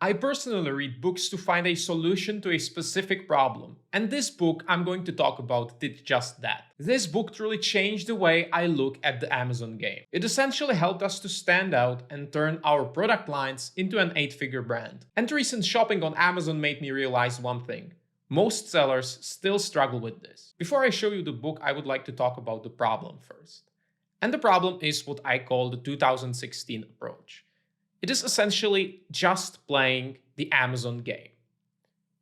I personally read books to find a solution to a specific problem, and this book I'm going to talk about did just that. This book truly changed the way I look at the Amazon game. It essentially helped us to stand out and turn our product lines into an 8-figure brand. And recent shopping on Amazon made me realize one thing. Most sellers still struggle with this. Before I show you the book, I would like to talk about the problem first. And the problem is what I call the 2016 approach. It is essentially just playing the Amazon game.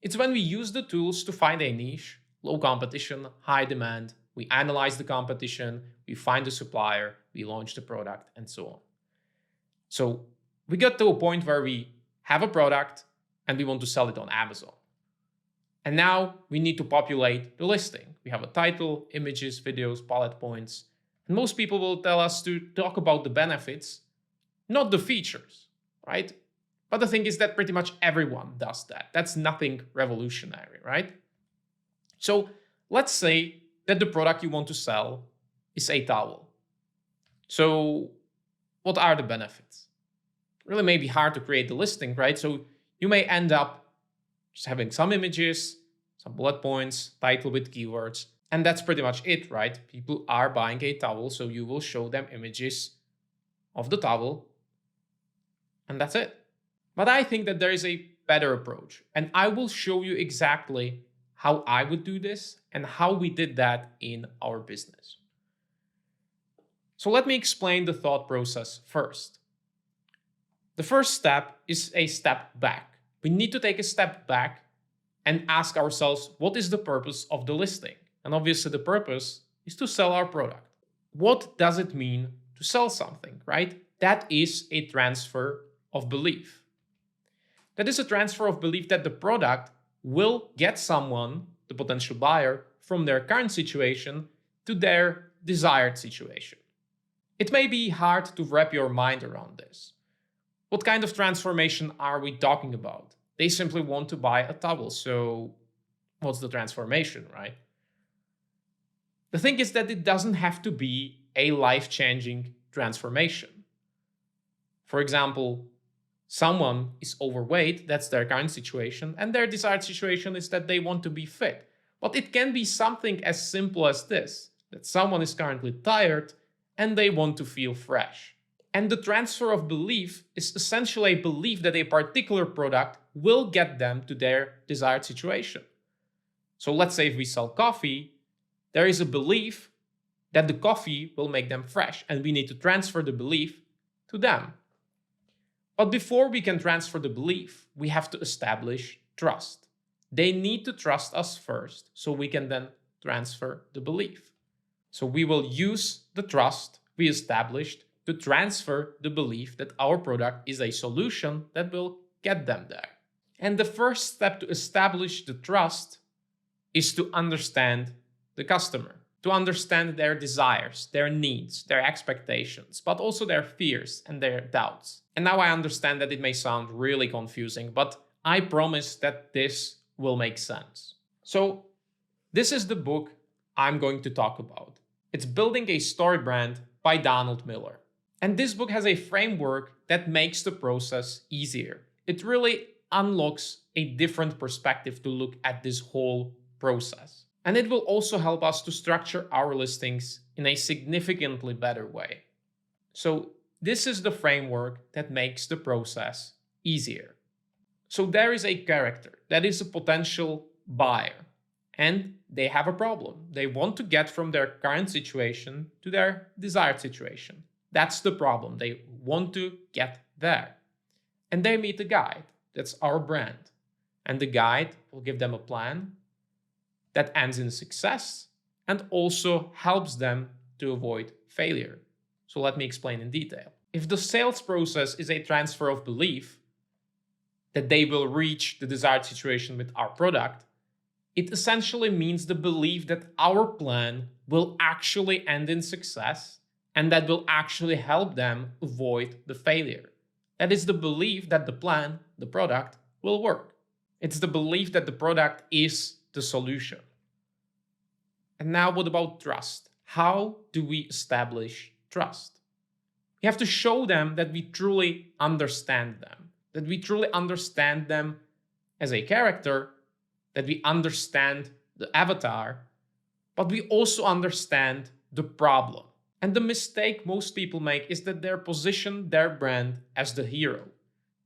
It's when we use the tools to find a niche, low competition, high demand, we analyze the competition, we find the supplier, we launch the product, and so on. So we get to a point where we have a product and we want to sell it on Amazon. And now we need to populate the listing. We have a title, images, videos, bullet points. And most people will tell us to talk about the benefits, not the features, right? But the thing is that pretty much everyone does that. That's nothing revolutionary, right? So let's say that the product you want to sell is a towel. So what are the benefits? It really may be hard to create the listing, right? So you may end up just having some images, some bullet points, title with keywords, and that's pretty much it, right? People are buying a towel, so you will show them images of the towel, and that's it. But I think that there is a better approach, and I will show you exactly how I would do this and how we did that in our business. So let me explain the thought process first. The first step is a step back. We need to take a step back and ask ourselves, what is the purpose of the listing? And obviously the purpose is to sell our product. What does it mean to sell something, right? That is a transfer of belief. That is a transfer of belief that the product will get someone, the potential buyer, from their current situation to their desired situation. It may be hard to wrap your mind around this. What kind of transformation are we talking about? They simply want to buy a towel, so what's the transformation, right? The thing is that it doesn't have to be a life-changing transformation. For example, someone is overweight, that's their current situation, and their desired situation is that they want to be fit. But it can be something as simple as this, that someone is currently tired and they want to feel fresh. And the transfer of belief is essentially a belief that a particular product will get them to their desired situation. So let's say if we sell coffee, there is a belief that the coffee will make them fresh, and we need to transfer the belief to them. But before we can transfer the belief, we have to establish trust. They need to trust us first, so we can then transfer the belief. So we will use the trust we established to transfer the belief that our product is a solution that will get them there. And the first step to establish the trust is to understand the customer, to understand their desires, their needs, their expectations, but also their fears and their doubts. And now I understand that it may sound really confusing, but I promise that this will make sense. So this is the book I'm going to talk about. It's Building a Story Brand by Donald Miller. And this book has a framework that makes the process easier. It really unlocks a different perspective to look at this whole process. And it will also help us to structure our listings in a significantly better way. So this is the framework that makes the process easier. So there is a character that is a potential buyer, and they have a problem. They want to get from their current situation to their desired situation. That's the problem. They want to get there. And they meet a guide. That's our brand. And the guide will give them a plan that ends in success and also helps them to avoid failure. So let me explain in detail. If the sales process is a transfer of belief that they will reach the desired situation with our product, it essentially means the belief that our plan will actually end in success and that will actually help them avoid the failure. That is the belief that the plan, the product, will work. It's the belief that the product is the solution. And now what about trust? How do we establish trust? We have to show them that we truly understand them. that we truly understand them as a character, that we understand the avatar, but we also understand the problem. And the mistake most people make is that they position their brand as the hero.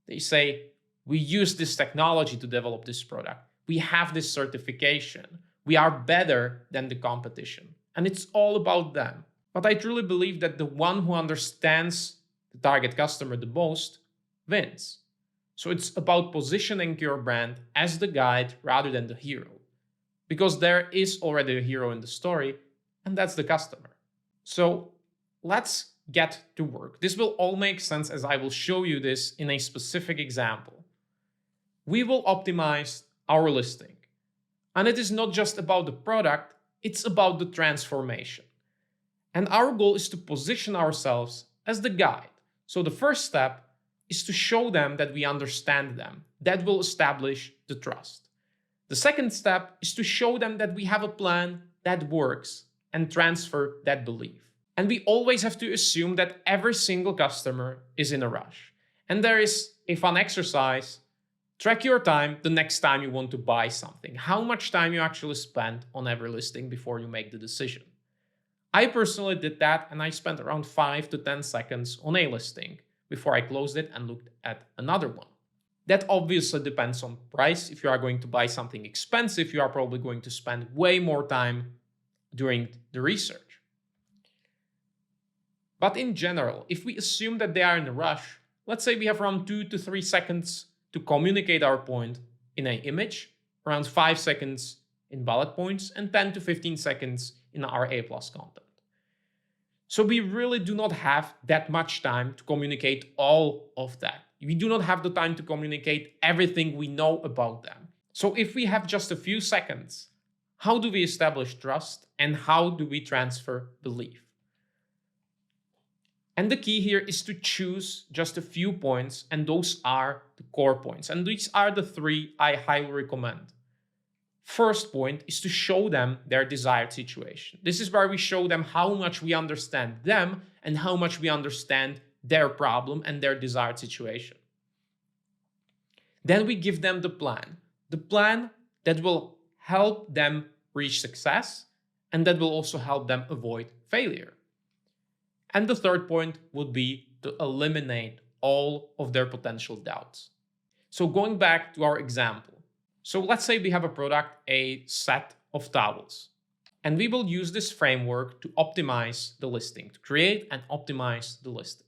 They say, we use this technology to develop this product. We have this certification. We are better than the competition. And it's all about them. But I truly believe that the one who understands the target customer the most wins. So it's about positioning your brand as the guide rather than the hero. Because there is already a hero in the story, and that's the customer. So let's get to work. This will all make sense as I will show you this in a specific example. We will optimize our listing. And it is not just about the product, it's about the transformation. And our goal is to position ourselves as the guide. So the first step is to show them that we understand them. That will establish the trust. The second step is to show them that we have a plan that works and transfer that belief. And we always have to assume that every single customer is in a rush. And there is a fun exercise. Track your time the next time you want to buy something. How much time you actually spend on every listing before you make the decision. I personally did that, and I spent around 5 to 10 seconds on a listing before I closed it and looked at another one. That obviously depends on price. If you are going to buy something expensive, you are probably going to spend way more time during the research. But in general, if we assume that they are in a rush, let's say we have around 2 to 3 seconds to communicate our point in an image, around 5 seconds in bullet points, and 10 to 15 seconds in our A+ content. So we really do not have that much time to communicate all of that. We do not have the time to communicate everything we know about them. So if we have just a few seconds, how do we establish trust and how do we transfer belief? And the key here is to choose just a few points, and those are the core points. And these are the 3 I highly recommend. First point is to show them their desired situation. This is where we show them how much we understand them and how much we understand their problem and their desired situation. Then we give them the plan that will help them reach success and that will also help them avoid failure. And the third point would be to eliminate all of their potential doubts. So going back to our example. So let's say we have a product, a set of towels. And we will use this framework to optimize the listing, to create and optimize the listing.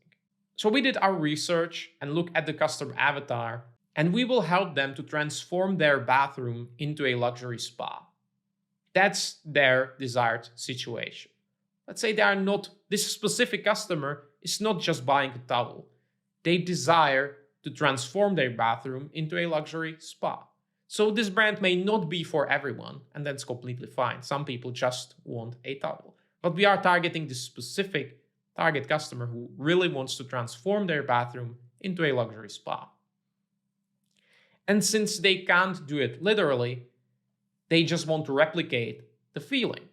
So we did our research and look at the customer avatar, and we will help them to transform their bathroom into a luxury spa. That's their desired situation. Let's say this specific customer is not just buying a towel. They desire to transform their bathroom into a luxury spa. So this brand may not be for everyone, and that's completely fine. Some people just want a towel. But we are targeting this specific target customer who really wants to transform their bathroom into a luxury spa. And since they can't do it literally, they just want to replicate the feeling.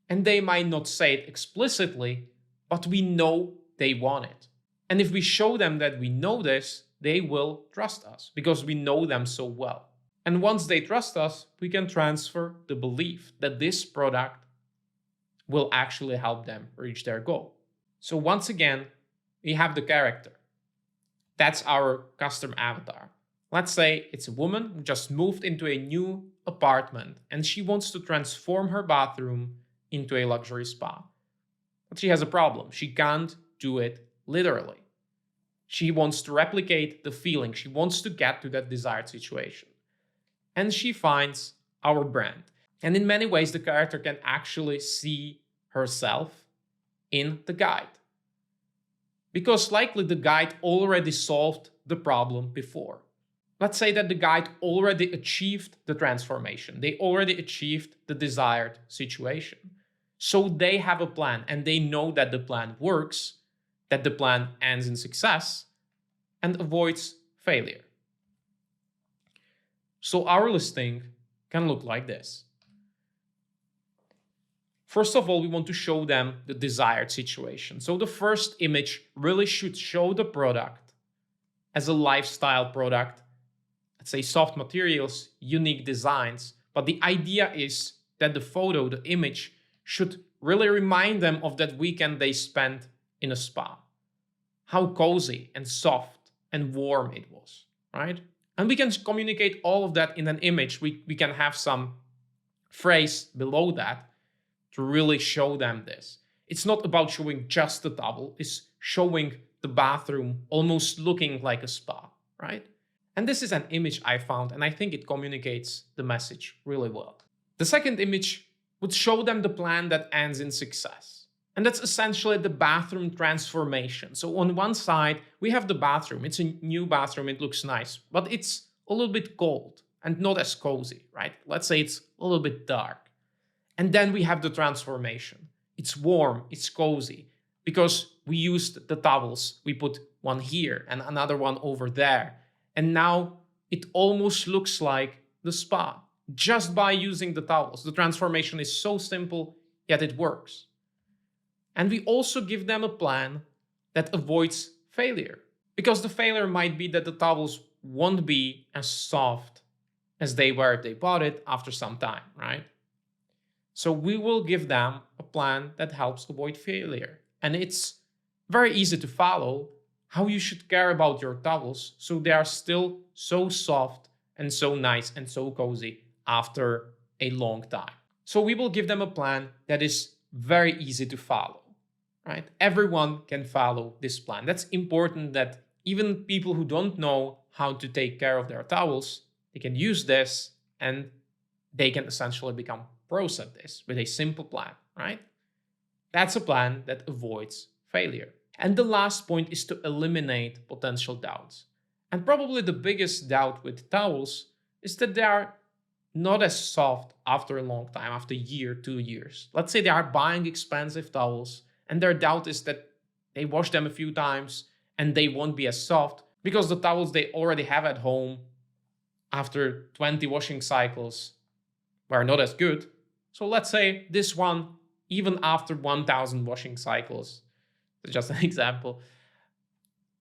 And they might not say it explicitly, but we know they want it. And if we show them that we know this, they will trust us because we know them so well. And once they trust us, we can transfer the belief that this product will actually help them reach their goal. So once again, we have the character. That's our customer avatar. Let's say it's a woman who just moved into a new apartment and she wants to transform her bathroom into a luxury spa. But she has a problem. She can't do it literally. She wants to replicate the feeling. She wants to get to that desired situation. And she finds our brand. And in many ways, the character can actually see herself in the guide. Because likely the guide already solved the problem before. Let's say that the guide already achieved the transformation. They already achieved the desired situation. So they have a plan and they know that the plan works, that the plan ends in success and avoids failure. So our listing can look like this. First of all, we want to show them the desired situation. So the first image really should show the product as a lifestyle product, let's say soft materials, unique designs. But the idea is that the photo, the image, should really remind them of that weekend they spent in a spa. How cozy and soft and warm it was, right? And we can communicate all of that in an image. We can have some phrase below that to really show them this. It's not about showing just the towel, it's showing the bathroom almost looking like a spa, right? And this is an image I found, and I think it communicates the message really well. The second image would show them the plan that ends in success. And that's essentially the bathroom transformation. So on one side, we have the bathroom. It's a new bathroom, it looks nice, but it's a little bit cold and not as cozy, right? Let's say it's a little bit dark. And then we have the transformation. It's warm, it's cozy, because we used the towels. We put one here and another one over there. And now it almost looks like the spa just by using the towels. The transformation is so simple, yet it works. And we also give them a plan that avoids failure, because the failure might be that the towels won't be as soft as they were if they bought it after some time, right? So we will give them a plan that helps avoid failure. And it's very easy to follow how you should care about your towels so they are still so soft and so nice and so cozy after a long time. So we will give them a plan that is very easy to follow, right? Everyone can follow this plan. That's important, that even people who don't know how to take care of their towels, they can use this and they can essentially become pros at this with a simple plan, right? That's a plan that avoids failure. And the last point is to eliminate potential doubts. And probably the biggest doubt with towels is that they are not as soft after a long time, after a year, 2 years. Let's say they are buying expensive towels and their doubt is that they wash them a few times and they won't be as soft because the towels they already have at home after 20 washing cycles were not as good. So let's say this one, even after 1000 washing cycles, just an example,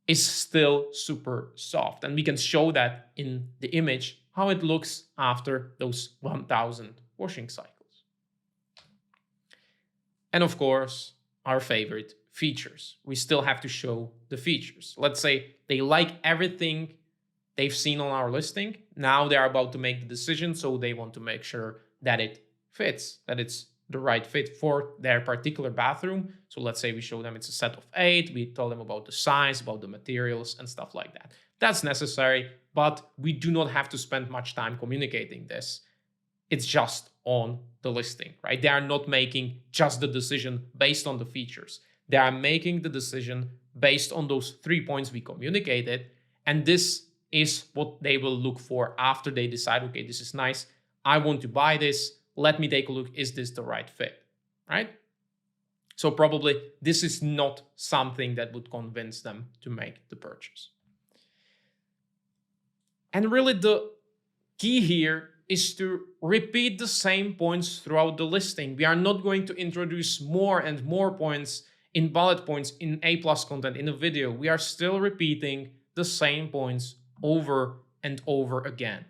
is still super soft. And we can show that in the image, how it looks after those 1000 washing cycles. And of course, our favorite features. We still have to show the features. Let's say they like everything they've seen on our listing. Now they're about to make the decision, so they want to make sure that it fits, that it's the right fit for their particular bathroom. So let's say we show them it's a set of 8. We tell them about the size, about the materials and stuff like that. That's necessary, but we do not have to spend much time communicating this. It's just on the listing, right? They are not making just the decision based on the features. They are making the decision based on those 3 points we communicated. And this is what they will look for after they decide, okay, this is nice. I want to buy this. Let me take a look. Is this the right fit, right? So probably this is not something that would convince them to make the purchase. And really the key here is to repeat the same points throughout the listing. We are not going to introduce more and more points in bullet points in A+ content in a video. We are still repeating the same points over and over again.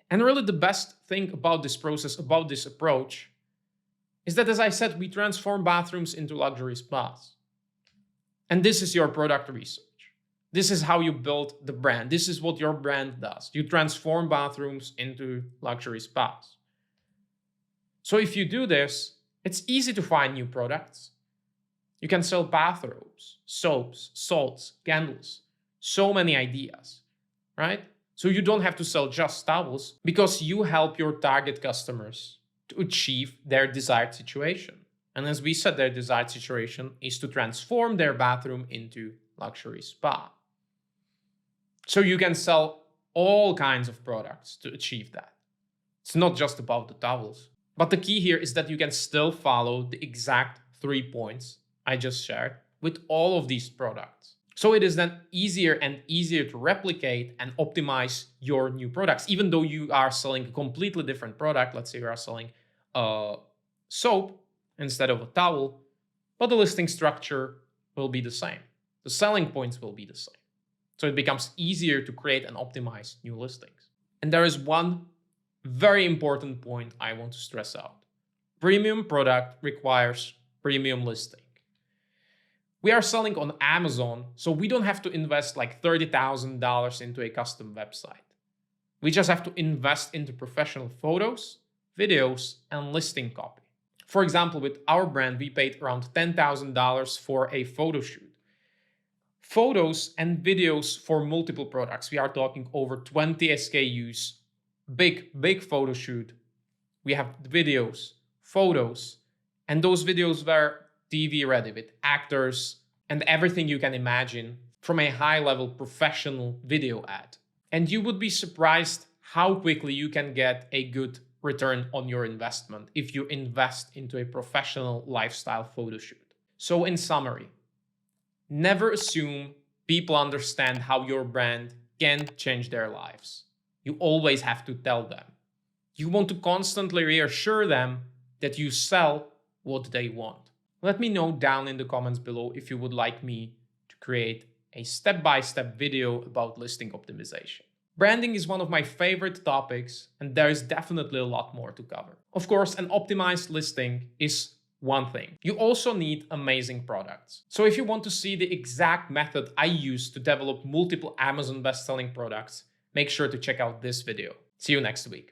And really the best thing about this process, about this approach, is that, as I said, we transform bathrooms into luxury spas. And this is your product research. This is how you build the brand. This is what your brand does. You transform bathrooms into luxury spas. So if you do this, it's easy to find new products. You can sell bathrobes, soaps, salts, candles, so many ideas, right? So you don't have to sell just towels because you help your target customers to achieve their desired situation. And as we said, their desired situation is to transform their bathroom into luxury spa. So you can sell all kinds of products to achieve that. It's not just about the towels. But the key here is that you can still follow the exact 3 points I just shared with all of these products. So it is then easier and easier to replicate and optimize your new products, even though you are selling a completely different product. Let's say you are selling a soap instead of a towel, but the listing structure will be the same. The selling points will be the same. So it becomes easier to create and optimize new listings. And there is one very important point I want to stress out. Premium product requires premium listing. We are selling on Amazon, so we don't have to invest like $30,000 into a custom website. We just have to invest into professional photos, videos, and listing copy. For example, with our brand, we paid around $10,000 for a photo shoot. Photos and videos for multiple products. We are talking over 20 SKUs, big photo shoot. We have videos, photos, and those videos were TV ready with actors and everything you can imagine from a high-level professional video ad. And you would be surprised how quickly you can get a good return on your investment if you invest into a professional lifestyle photo shoot. So in summary, never assume people understand how your brand can change their lives. You always have to tell them. You want to constantly reassure them that you sell what they want. Let me know down in the comments below if you would like me to create a step-by-step video about listing optimization. Branding is one of my favorite topics, and there is definitely a lot more to cover. Of course, an optimized listing is one thing. You also need amazing products. So if you want to see the exact method I use to develop multiple Amazon best-selling products, make sure to check out this video. See you next week.